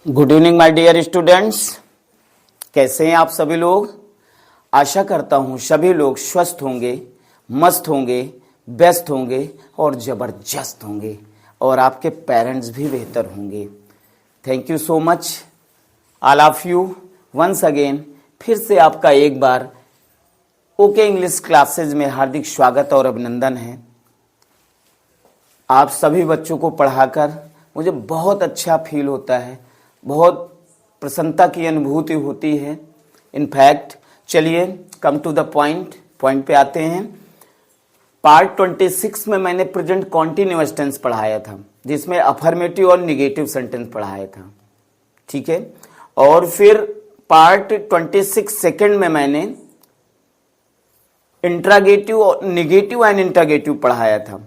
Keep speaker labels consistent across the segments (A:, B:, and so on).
A: Good evening my dear students. कैसे हैं आप सभी लोग। आशा करता हूं सभी लोग स्वस्थ होंगे, मस्त होंगे, व्यस्त होंगे और ज़बरदस्त होंगे और आपके पेरेंट्स भी बेहतर होंगे। Thank you so much all of you once again. फिर से आपका एक बार ओके इंग्लिश क्लासेज में हार्दिक स्वागत और अभिनंदन है। आप सभी बच्चों को पढ़ाकर मुझे बहुत अच्छा फील होता है, बहुत प्रसन्नता की अनुभूति होती है। इनफैक्ट चलिए कम टू द पॉइंट पे आते हैं। पार्ट 26 में मैंने प्रेजेंट कॉन्टिन्यूअस टेंस पढ़ाया था, जिसमें अफर्मेटिव और निगेटिव सेंटेंस पढ़ाया था, ठीक है। और फिर पार्ट 26 सेकंड में मैंने इंट्रागेटिव और निगेटिव एंड इंट्रागेटिव पढ़ाया था।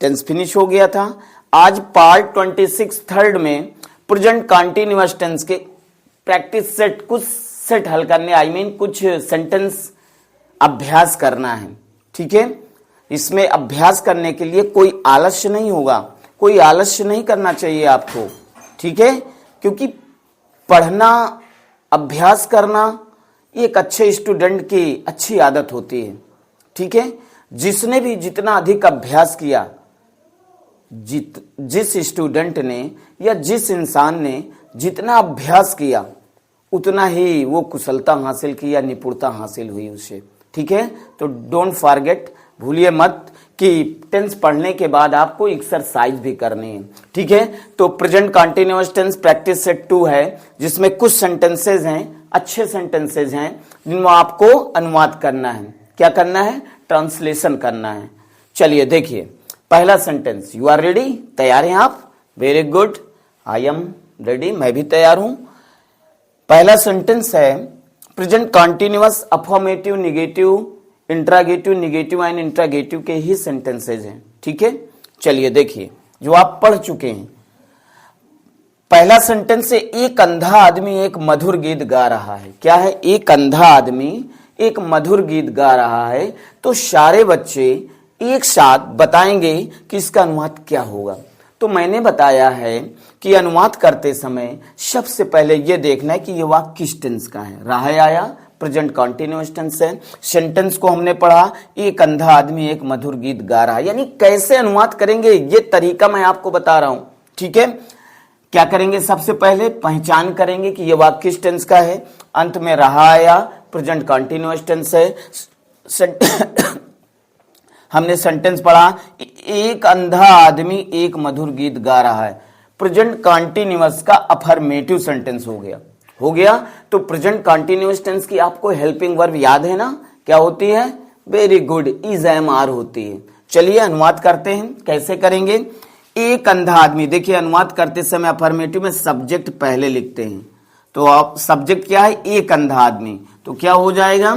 A: टेंस फिनिश हो गया था। आज पार्ट 26 थर्ड में प्रेजेंट कॉन्टिन्यूअस टेंस के प्रैक्टिस सेट कुछ सेट हल करने कुछ सेंटेंस अभ्यास करना है, ठीक है। इसमें अभ्यास करने के लिए कोई आलस्य नहीं होगा, कोई आलस्य नहीं करना चाहिए आपको, ठीक है। क्योंकि पढ़ना, अभ्यास करना एक अच्छे स्टूडेंट की अच्छी आदत होती है, ठीक है। जिसने भी जितना अधिक अभ्यास किया, जिस स्टूडेंट ने या जिस इंसान ने जितना अभ्यास किया, उतना ही वो कुशलता हासिल की या निपुणता हासिल हुई उसे, ठीक है। तो डोंट फॉरगेट, भूलिए मत कि टेंस पढ़ने के बाद आपको एक्सरसाइज भी करनी है, ठीक है। तो present continuous tense practice set 2 है, जिसमें कुछ सेंटेंसेज हैं, अच्छे सेंटेंसेज हैं, जिनमें आपको अनुवाद करना है। क्या करना है? ट्रांसलेशन करना है। चलिए देखिए, पहला सेंटेंस। You are ready? तैयार हैं आप? Very good, I am ready, मैं भी तैयार हूं। पहला सेंटेंस है present continuous affirmative, negative, interrogative, negative and interrogative के ही सेंटेंसेज हैं, ठीक है। चलिए देखिए, जो आप पढ़ चुके हैं। पहला सेंटेंस है एक अंधा आदमी एक मधुर गीत गा रहा है। क्या है? एक अंधा आदमी एक मधुर गीत गा रहा है। तो सारे बच्चे एक साथ बताएंगे कि इसका अनुवाद क्या होगा। तो मैंने बताया है कि अनुवाद करते समय सबसे पहले यह देखना है कि यह वाक्य किस टेंस का है। रहा आया, प्रेजेंट कॉन्टिन्यूअस टेंस है। सेंटेंस को हमने पढ़ा, एक अंधा आदमी एक मधुर गीत गा रहा है। यानी कैसे अनुवाद करेंगे ये तरीका मैं आपको बता रहा हूं, ठीक है। क्या करेंगे? सबसे पहले पहचान करेंगे कि यह वाक्य किस टेंस का है। अंत में रहा आया, प्रेजेंट कॉन्टिन्यूअस टेंस है। हमने सेंटेंस पढ़ा, एक अंधा आदमी एक मधुर गीत गा रहा है। प्रेजेंट कॉन्टिन्यूअस का अफर्मेटिव सेंटेंस हो गया। तो प्रेजेंट कॉन्टिन्यूअस टेंस की आपको हेल्पिंग वर्ब याद है ना? क्या होती है? Very good, is, am, are होती है। चलिए अनुवाद करते हैं। कैसे करेंगे? एक अंधा आदमी, देखिए अनुवाद करते समय अफर्मेटिव में सब्जेक्ट पहले लिखते हैं। तो आप सब्जेक्ट क्या है? एक अंधा आदमी। तो क्या हो जाएगा?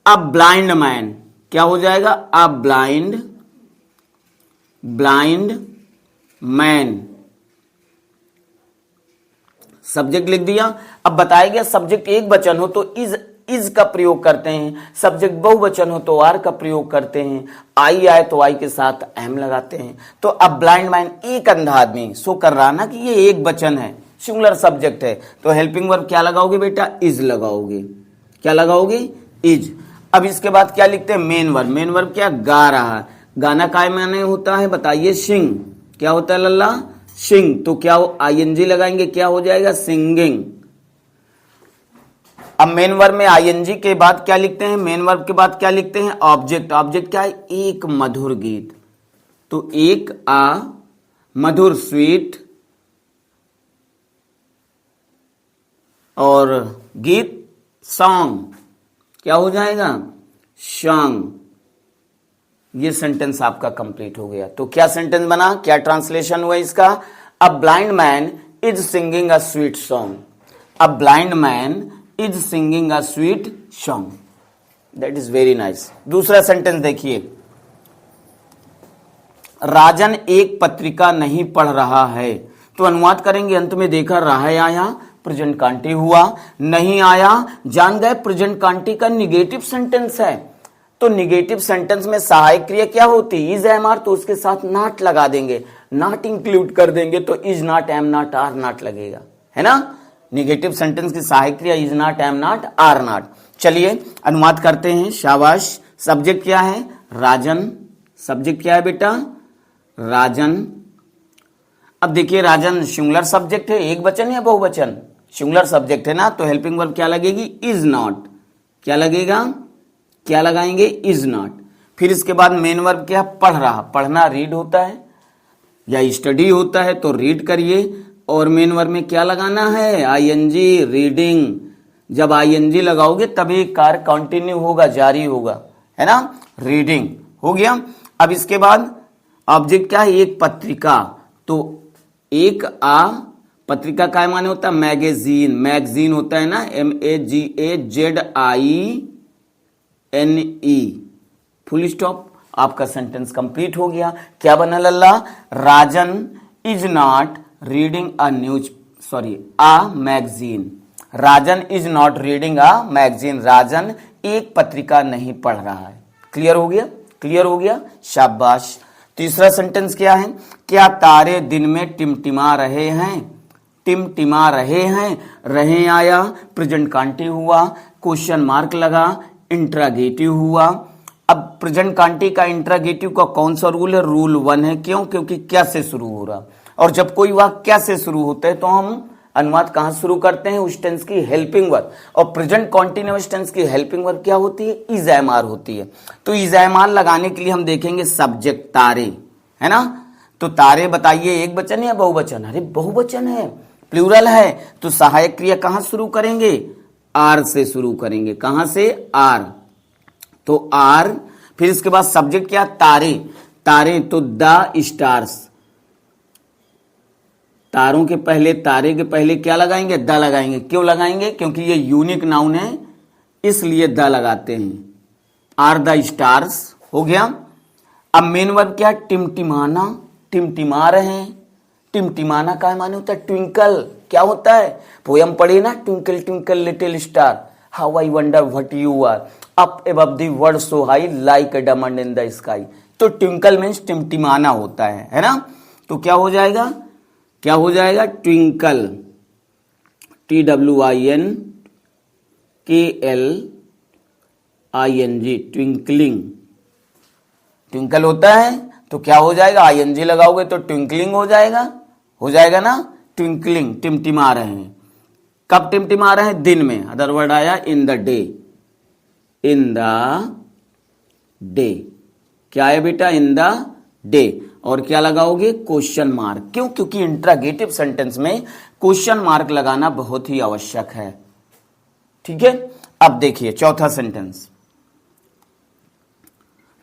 A: A blind man. क्या हो जाएगा? A blind man. सब्जेक्ट लिख दिया। अब बताया गया सब्जेक्ट एक वचन हो तो इज का प्रयोग करते हैं, सब्जेक्ट बहुवचन हो तो आर का प्रयोग करते हैं, आई आए तो आई के साथ एम लगाते हैं। तो अब ब्लाइंड मैन एक अंधा आदमी, सो कर रहा ना कि ये एक वचन है, सिंगुलर सब्जेक्ट है। तो हेल्पिंग वर्ब क्या लगाओगे बेटा? इज लगाओगे। क्या लगाओगे? इज। अब इसके बाद क्या लिखते हैं? Main verb. मेन वर्ब क्या? गा रहा है। गाना काय माने होता है? बताइए। सिंग। क्या होता है लल्ला? सिंग। तो क्या आईएनजी लगाएंगे? क्या हो जाएगा? सिंगिंग। अब मेन वर्ब में आईएनजी के बाद क्या लिखते हैं? मेन वर्ब के बाद क्या लिखते हैं? ऑब्जेक्ट। ऑब्जेक्ट क्या है? एक मधुर गीत। तो एक मधुर, स्वीट, और गीत सॉन्ग। क्या हो जाएगा? सॉन्ग। ये सेंटेंस आपका कंप्लीट हो गया। तो क्या सेंटेंस बना? क्या ट्रांसलेशन हुआ इसका? A blind man is singing a sweet song. A blind man is singing a sweet song. That is very nice. दूसरा सेंटेंस देखिए, राजन एक पत्रिका नहीं पढ़ रहा है। तो अनुवाद करेंगे, अंत में देखा रहा आया, प्रेजेंट कांटी हुआ, नहीं आया, जान गए प्रेजेंट कांटी का निगेटिव सेंटेंस है। तो निगेटिव सेंटेंस में सहायक क्रिया क्या होती है? Is, am, are. तो उसके साथ नॉट लगा देंगे, नॉट इंक्लूड कर देंगे। तो is not, am not, are not लगेगा। है ना। निगेटिव सेंटेंस की सहायक क्रिया is not, am not, are not. चलिए अनुवाद करते हैं, शाबाश। सब्जेक्ट क्या है? राजन। सब्जेक्ट क्या है बेटा? राजन। अब देखिए राजन सिंगुलर सब्जेक्ट है, एक वचन या बहुवचन? सिंगुलर सब्जेक्ट है ना, तो हेल्पिंग वर्ब क्या लगेगी? Is not. क्या लगेगा? क्या लगाएंगे? Is not. फिर इसके बाद मेन वर्ब क्या? पढ़ रहा। पढ़ना रीड होता है या स्टडी होता है, तो रीड करिए। और मेन वर्ब में क्या लगाना है? ING, reading. जब आईएनजी लगाओगे तभी कार्य कंटिन्यू होगा, जारी होगा, है ना। रीडिंग हो गया। अब इसके बाद ऑब्जेक्ट क्या है? एक पत्रिका। तो एक पत्रिका का माने होता है मैगजीन। मैगजीन होता है ना, MAGAZINE, फुल स्टॉप। आपका सेंटेंस कंप्लीट हो गया। क्या बना लल्ला? Rajan is not reading a magazine. Rajan is not reading a magazine. Rajan एक पत्रिका नहीं पढ़ रहा है। क्लियर हो गया? क्लियर हो गया, शाबाश। तीसरा सेंटेंस क्या है? क्या तारे दिन में टिमटिमा रहे हैं? टिमटिमा रहे हैं, रहे आया, प्रेजेंट कांटी हुआ, क्वेश्चन मार्क लगा, इंट्रागेटिव हुआ। अब प्रेजेंट कांटी का इंट्रागेटिव का कौन सा रूल है? रूल 1 है। क्यों? क्योंकि क्या से शुरू हो रहा, और जब कोई वाक्य क्या से शुरू होता है तो हम अनुवाद कहां शुरू करते हैं? उस टेंस की हेल्पिंग वर्ब। और प्रेजेंट कॉन्टिन्यूअस टेंस की हेल्पिंग वर्ब क्या होती है? इज एम आर होती है। तो इज एम आर लगाने के लिए हम देखेंगे सब्जेक्ट तारे, है ना। तो तारे बताइए एक वचन या बहुवचन? अरे बहुवचन है, प्लूरल है, तो सहायक क्रिया कहां शुरू करेंगे? आर से शुरू करेंगे। कहां से? आर। तो आर। फिर इसके बाद सब्जेक्ट क्या? तारे। तारे तो द स्टार्स। तारों के पहले, तारे के पहले क्या लगाएंगे? द लगाएंगे। क्यों लगाएंगे? क्योंकि ये यूनिक नाउन है, इसलिए द लगाते हैं। आर द स्टार्स हो गया। अब मेन वर्ब क्या? टिमटिमाना। टिमटिमा रहे हैं। टिमटिमाना का माने होता है ट्विंकल। क्या होता है? पोयम पढ़ी ना, twinkle twinkle little star, how I wonder what you are, up above the world so high like a diamond in the sky. तो ट्विंकल मीन्स टिमटिमाना होता है ना। तो क्या हो जाएगा? क्या हो जाएगा? Twinkle, TWINKLING, twinkling. ट्विंकल होता है तो क्या हो जाएगा? आईएनजी लगाओगे तो ट्विंकलिंग हो जाएगा। हो जाएगा ना, ट्विंकलिंग। टिमटिमा रहे हैं। कब टिमटिमा रहे हैं? दिन में। अदर वर्ड आया in the day. In the day क्या है बेटा? In the day. और क्या लगाओगे? Question mark. क्यों? क्योंकि इंट्रागेटिव सेंटेंस में क्वेश्चन मार्क लगाना बहुत ही आवश्यक है। ठीक है। अब देखिए चौथा सेंटेंस।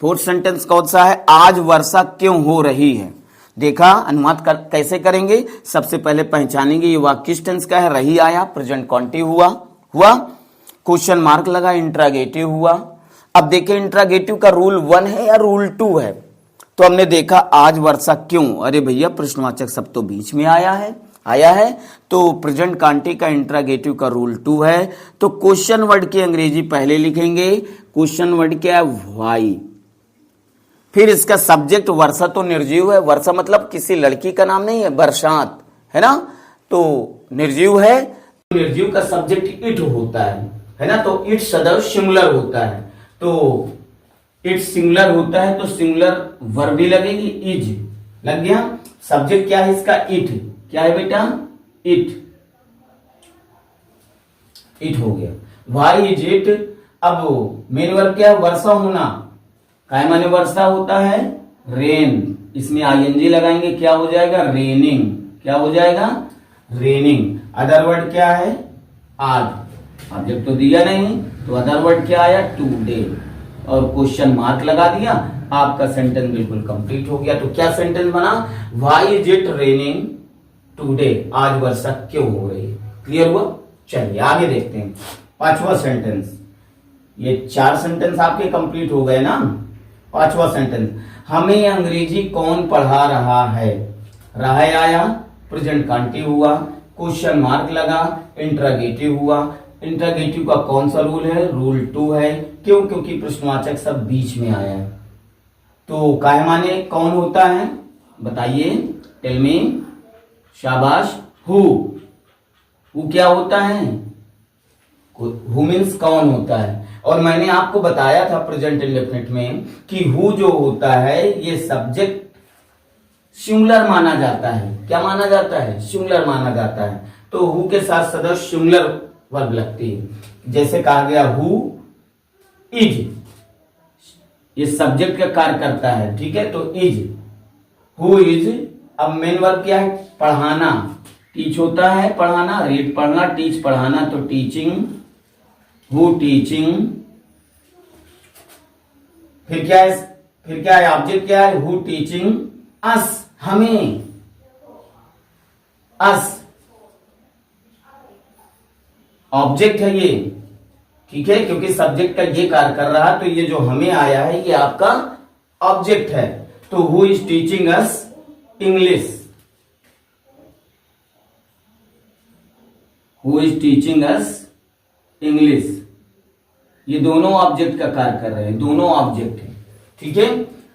A: फोर्थ सेंटेंस कौन सा है? आज वर्षा क्यों हो रही है। देखा अनुवाद कैसे करेंगे? सबसे पहले पहचानेंगे ये वाक्य किस टेंस का है। रही आया, प्रेजेंट कॉन्टिन्यू हुआ, क्वेश्चन मार्क लगा, इंट्रागेटिव हुआ। अब देखें इंट्रागेटिव का रूल 1 है या रूल 2 है। तो हमने देखा आज वर्षा क्यों, अरे भैया प्रश्नवाचक सब तो बीच में आया है, तो प्रेजेंट कांटी का इंट्रागेटिव का रूल 2 है। तो क्वेश्चन वर्ड की अंग्रेजी पहले लिखेंगे। क्वेश्चन वर्ड क्या है? व्हाई। फिर इसका सब्जेक्ट वर्षा तो निर्जीव है। वर्षा मतलब किसी लड़की का नाम नहीं है, बरसात है ना, तो निर्जीव है। निर्जीव का सब्जेक्ट इट होता है ना। तो इट सदैव सिंगुलर होता है। तो इट सिंगुलर होता है तो सिंगुलर वर्ब भी लगेगी, इज लग गया। सब्जेक्ट क्या है इसका? इट। क्या है बेटा? इट हो गया। Why is it. अब मेन वर्ब क्या है? वर्षा होना। काय माने वर्षा होता है? रेन। इसमें आईएनजी लगाएंगे, क्या हो जाएगा? रेनिंग। क्या हो जाएगा? रेनिंग। अदर वर्ड क्या है? आज। ऑब्जेक्ट तो दिया नहीं, तो अदर वर्ड क्या आया? टुडे। और क्वेश्चन मार्क लगा दिया। आपका सेंटेंस बिल्कुल कंप्लीट हो गया। तो क्या सेंटेंस बना? Why is it raining today. आज वर्षा क्यों हो रही है। क्लियर हुआ? चलिए आगे देखते हैं। पांचवा सेंटेंस। ये 4 सेंटेंस आपके कंप्लीट हो गए ना। पांचवा सेंटेंस, हमें अंग्रेजी कौन पढ़ा रहा है। रहा आया, प्रेजेंट कंटिन्यू हुआ, क्वेश्चन मार्क लगा, इंट्रागेटिव हुआ। इंट्रागेटिव का कौन सा रूल है? रूल 2 है। क्यों? क्योंकि प्रश्नवाचक सब बीच में आया है। तो काहे माने कौन होता है? बताइए, टेल मी। शाबाश। हु। हु क्या होता है, हु मीन्स कौन होता है। और मैंने आपको बताया था प्रेजेंट इंडेफिनिट में कि हु जो होता है ये सब्जेक्ट सिंगुलर माना जाता है। क्या माना जाता है, सिंगुलर माना जाता है। तो हु के साथ सदा सिंगुलर वर्ब लगती है। जैसे कहा गया हु इज, ये सब्जेक्ट का कार्य करता है, ठीक है, तो इज, हु इज। अब मेन वर्ब क्या है, पढ़ाना, टीच होता है पढ़ाना, रीड पढ़ना, टीच पढ़ाना, तो टीचिंग, हु टीचिंग। फिर क्या है ऑब्जेक्ट क्या है, हु टीचिंग अस, हमें, अस ऑब्जेक्ट है ये, ठीक है, क्योंकि सब्जेक्ट का ये कार्य कर रहा है, तो ये जो हमें आया है ये आपका ऑब्जेक्ट है। तो who is teaching us English, who is teaching us English, ये दोनों ऑब्जेक्ट का कार्य कर रहे हैं, दोनों ऑब्जेक्ट है, ठीक है।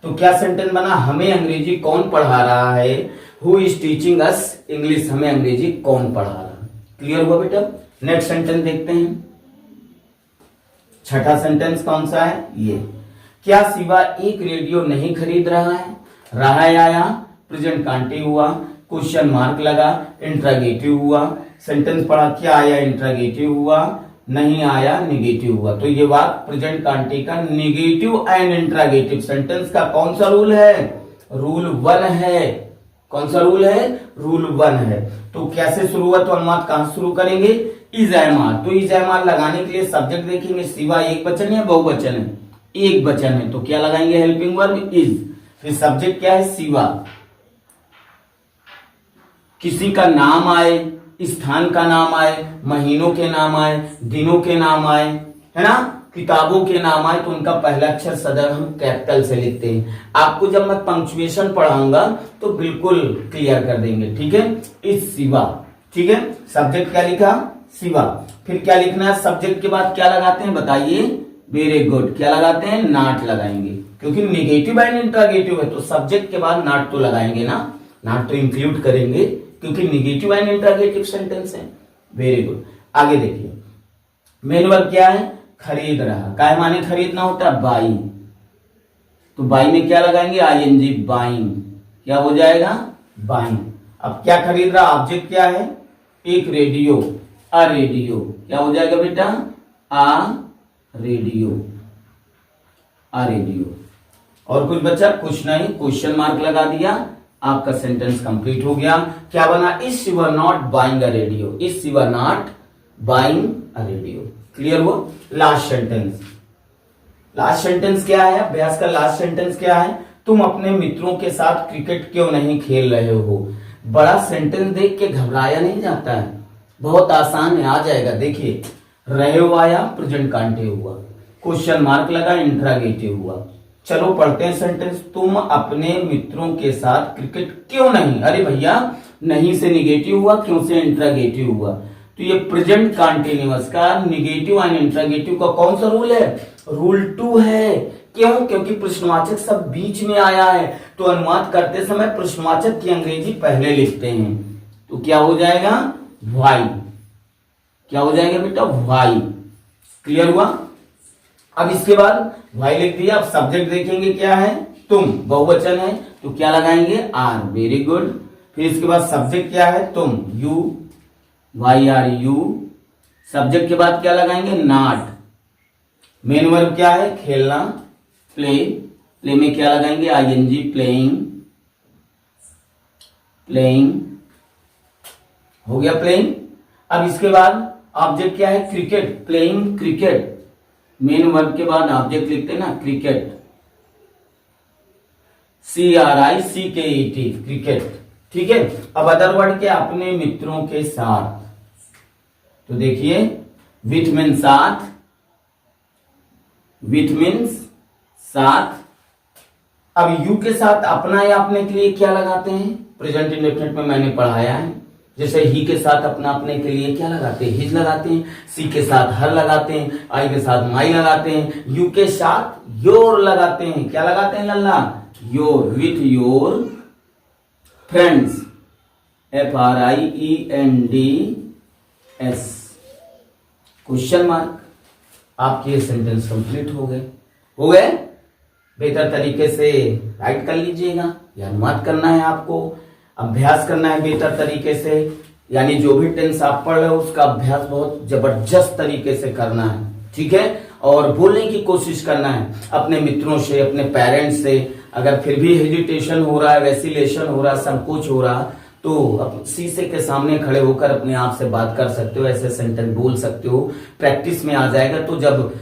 A: तो क्या सेंटेंस बना, हमें अंग्रेजी कौन पढ़ा रहा है, who is teaching us English, हमें अंग्रेजी कौन पढ़ा रहा है। क्लियर हुआ बेटा। नेक्स्ट सेंटेंस देखते हैं। छठा सेंटेंस कौन सा है, ये, क्या शिवा एक रेडियो नहीं खरीद रहा है। रहा आया, प्रेजेंट कांटिव हुआ, क्वेश्चन मार्क लगा, इंट्रागेटिव हुआ, सेंटेंस पढ़ा, क्या आया, इंट्रागेटिव हुआ, नहीं आया, निगेटिव हुआ। तो ये बात प्रेजेंट कांटिव का निगेटिव एंड इंट्रागेटिव सेंटेंस का कौन सा रूल है, रूल 1 है। कौन सा रूल है, रूल 1 है। तो कैसे शुरू हुआ, तो अनुवाद कहां शुरू करेंगे, इज एम आर। तो इज एम आर लगाने के लिए सब्जेक्ट देखेंगे, शिवा एक वचन है बहुवचन है, एक वचन है, तो क्या लगाएंगे, हेल्पिंग वर्ब इज। फिर सब्जेक्ट क्या है, शिवा। किसी का नाम आए, स्थान का नाम आए, महीनों के नाम आए, दिनों के नाम आए, है ना, किताबों के नाम आए, तो उनका पहला अक्षर सदा हम कैपिटल से लिखते हैं। आपको जब मैं पंक्चुएशन पढ़ाऊंगा तो बिल्कुल क्लियर कर देंगे, ठीक है। इस शिवा, ठीक है, सब्जेक्ट क्या लिखा, शिवा। फिर क्या लिखना है, सब्जेक्ट के बाद क्या लगाते हैं बताइए, वेरी गुड, क्या लगाते हैं, नॉट लगाएंगे, क्योंकि निगेटिव एंड इंट्रागेटिव है, तो सब्जेक्ट के बाद नॉट तो लगाएंगे ना, नॉट तो इंक्लूड करेंगे, क्योंकि निगेटिव एंड इंट्रागेटिव सेंटेंस है। वेरी गुड, आगे देखिए। मेन वर्ब क्या है, खरीद रहा, काय माने खरीदना होता है, बाई, तो बाई में क्या लगाएंगे, आईएनजी, बाइंग, क्या हो जाएगा, बाइंग। अब क्या खरीद रहा, ऑब्जेक्ट क्या है, एक रेडियो, अ रेडियो, क्या हो जाएगा बेटा, आ रेडियो, अ रेडियो। और कुछ बच्चा, कुछ नहीं, क्वेश्चन मार्क लगा दिया, आपका सेंटेंस कंप्लीट हो गया। क्या बना, is Shiva not buying a radio, is Shiva not buying a radio. Clear हुआ। लास्ट सेंटेंस, लास्ट सेंटेंस क्या है, अभ्यास का लास्ट सेंटेंस क्या है, तुम अपने मित्रों के साथ क्रिकेट क्यों नहीं खेल रहे हो। बड़ा सेंटेंस देख के घबराया नहीं जाता है, बहुत आसान है, आ जाएगा। देखिए, रहे हो आया, प्रेजेंट कांटिव हुआ, क्वेश्चन मार्क लगा, इंट्रागेटिव हुआ। चलो पढ़ते हैं सेंटेंस। तुम अपने मित्रों के साथ क्रिकेट क्यों नहीं, अरे भैया नहीं से निगेटिव हुआ, क्यों से इंट्रागेटिव हुआ, तो ये प्रेजेंट कंटिन्यूअस का निगेटिव एंड इंट्रागेटिव का कौन सा रूल है, रूल 2 है। क्यों, क्योंकि प्रश्नवाचक सब बीच में आया है, तो अनुवाद करते समय प्रश्नवाचक की अंग्रेजी पहले लिखते हैं, तो क्या हो जाएगा, व्हाई, क्या हो जाएगा बेटा, व्हाई। क्लियर हुआ। अब इसके बाद व्हाई लिख दिया, अब सब्जेक्ट देखेंगे क्या है, तुम, बहुवचन है, तो क्या लगाएंगे, आर, वेरी गुड। फिर इसके बाद सब्जेक्ट क्या है, तुम, you, Y R U. Subject के बाद क्या लगाएंगे, नॉट। मेन वर्ब क्या है, खेलना, प्ले, प्ले में क्या लगाएंगे, आईएनजी, प्लेइंग, प्लेइंग, हो गया प्लेइंग। अब इसके बाद ऑब्जेक्ट क्या है, cricket, playing cricket, main verb के बाद ऑब्जेक्ट लिखते हैं ना, क्रिकेट, CRICKET, क्रिकेट, ठीक है। अब अदर वर्ड क्या, अपने मित्रों के साथ, तो देखिए, विथ मीन्स साथ, विथ मीन्स साथ। अब यू के साथ अपना या अपने के लिए क्या लगाते हैं, प्रेजेंट इंडेफिनिट में मैंने पढ़ाया है, जैसे ही के साथ अपना अपने के लिए क्या लगाते हैं, हिज लगाते हैं, सी के साथ हर लगाते हैं, आई के साथ माई लगाते हैं, यू के साथ योर लगाते हैं, क्या लगाते हैं लल्ला, your, with your friends, FRIEND S question mark. आपके ये सेंटेंस कंप्लीट हो गए। बेहतर तरीके से राइट कर लीजिएगा, या अनुवाद करना है आपको, अभ्यास करना है बेहतर तरीके से, यानी जो भी टेंस आप पढ़ रहे हो उसका अभ्यास बहुत जबरदस्त तरीके से करना है, ठीक है। और बोलने की कोशिश करना है अपने मित्रों से, अपने पेरेंट्स से। अगर फिर भी हेजिटेशन हो रहा है, वैसिलेशन हो रहा है, संकोच हो रहा, तो शीशे के सामने खड़े होकर अपने आप से बात कर सकते हो, ऐसे सेंटेंस बोल सकते हो, प्रैक्टिस में आ जाएगा। तो जब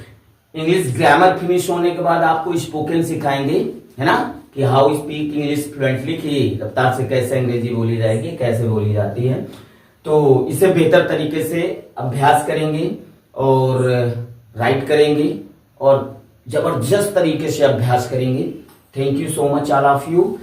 A: इंग्लिश ग्रामर फिनिश होने के बाद आपको स्पोकन सिखाएंगे, है ना, कि हाउ स्पीक इंग्लिश फ्लुएंटली, कि रफ्तार से कैसे अंग्रेजी बोली जाएगी, कैसे बोली जाती है। तो इसे बेहतर तरीके से अभ्यास करेंगे और राइट करेंगे और जबरदस्त तरीके से अभ्यास करेंगे। Thank you so much all of you.